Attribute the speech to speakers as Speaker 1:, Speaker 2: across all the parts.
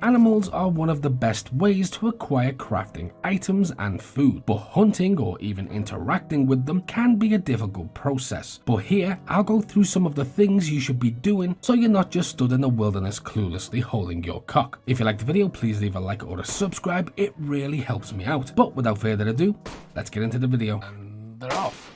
Speaker 1: Animals are one of the best ways to acquire crafting items and food, but hunting or even interacting with them can be a difficult process. But here, I'll go through some of the things you should be doing so you're not just stood in the wilderness cluelessly holding your cock. If you liked the video, please leave a like or a subscribe, it really helps me out. But without further ado, let's get into the video. And they're off.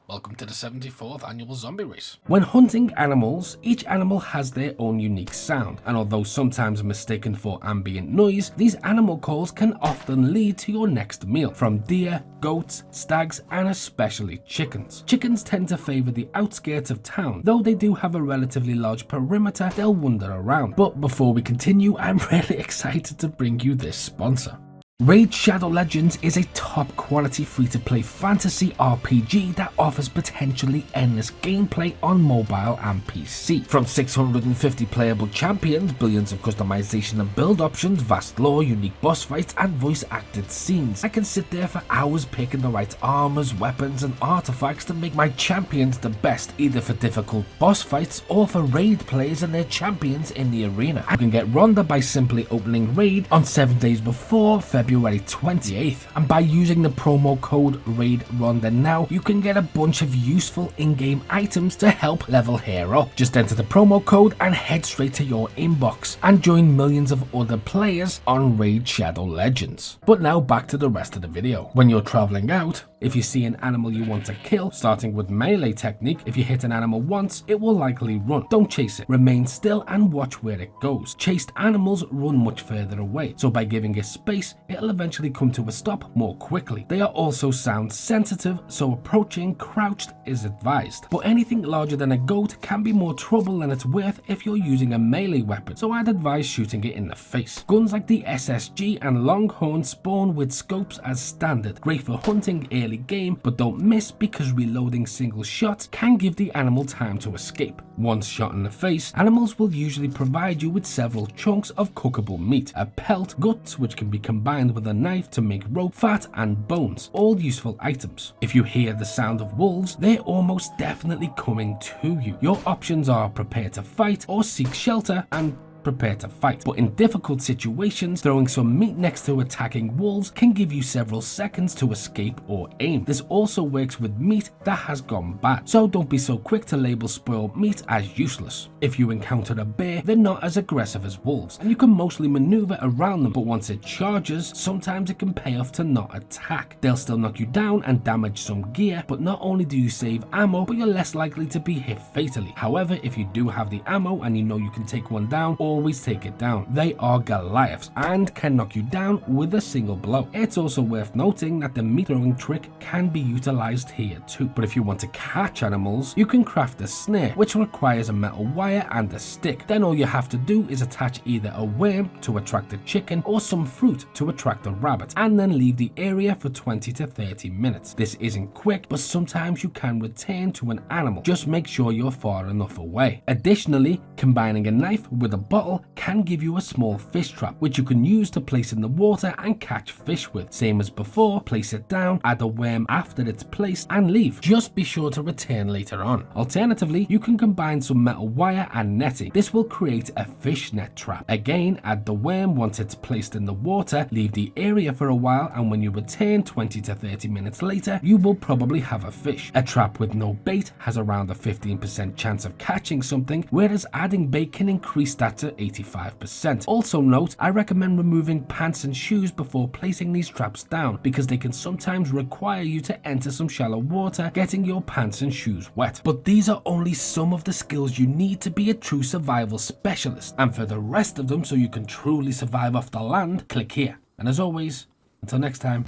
Speaker 1: Welcome to the 74th annual zombie race. When hunting animals, each animal has their own unique sound, and although sometimes mistaken for ambient noise, these animal calls can often lead to your next meal, from deer, goats, stags, and especially chickens. Chickens tend to favor the outskirts of town, though they do have a relatively large perimeter they'll wander around. But before we continue, I'm really excited to bring you this sponsor. Raid Shadow Legends is a top quality free-to-play fantasy RPG that offers potentially endless gameplay on mobile and PC. From 650 playable champions, billions of customization and build options, vast lore, unique boss fights, and voice-acted scenes, I can sit there for hours picking the right armors, weapons, and artifacts to make my champions the best, either for difficult boss fights or for raid players and their champions in the arena. You can get Ronda by simply opening Raid on 7 days before February 28th, and by using the promo code RAIDRONDA now, you can get a bunch of useful in-game items to help level hair up. Just enter the promo code and head straight to your inbox and join millions of other players on Raid Shadow Legends. But now back to the rest of the video. When you're traveling out, if you see an animal you want to kill, starting with melee technique, if you hit an animal once, it will likely run. Don't chase it. Remain still and watch where it goes. Chased animals run much further away, so by giving it space, it'll eventually come to a stop more quickly. They are also sound sensitive, so approaching crouched is advised. But anything larger than a goat can be more trouble than it's worth if you're using a melee weapon, so I'd advise shooting it in the face. Guns like the SSG and Longhorn spawn with scopes as standard, great for hunting early game, but don't miss because reloading single shots can give the animal time to escape. Once shot in the face, animals will usually provide you with several chunks of cookable meat, a pelt, guts which can be combined with a knife to make rope, fat, and bones, all useful items. If you hear the sound of wolves, they're almost definitely coming to you. Your options are prepare to fight or seek shelter and prepare to fight. But in difficult situations, throwing some meat next to attacking wolves can give you several seconds to escape or aim. This also works with meat that has gone bad, so don't be so quick to label spoiled meat as useless. If you encounter a bear, they're not as aggressive as wolves, and you can mostly maneuver around them, but once it charges, sometimes it can pay off to not attack. They'll still knock you down and damage some gear, but not only do you save ammo, but you're less likely to be hit fatally. However, if you do have the ammo and you know you can take one down, always take it down. They are Goliaths and can knock you down with a single blow. It's also worth noting that the meat throwing trick can be utilized here too. But if you want to catch animals, you can craft a snare, which requires a metal wire and a stick. Then all you have to do is attach either a worm to attract a chicken or some fruit to attract a rabbit, and then leave the area for 20 to 30 minutes. This isn't quick, but sometimes you can return to an animal. Just make sure you're far enough away. Additionally, combining a knife with a bottle can give you a small fish trap, which you can use to place in the water and catch fish with. Same as before, place it down, add a worm after it's placed, and leave. Just be sure to return later on. Alternatively, you can combine some metal wire and netting. This will create a fish net trap. Again, add the worm once it's placed in the water, leave the area for a while, and when you return 20 to 30 minutes later, you will probably have a fish. A trap with no bait has around a 15% chance of catching something, whereas adding bait can increase that to 85%. Also note, I recommend removing pants and shoes before placing these traps down, because they can sometimes require you to enter some shallow water, getting your pants and shoes wet. But these are only some of the skills you need to be a true survival specialist, and for the rest of them, so you can truly survive off the land, click here. And as always, until next time,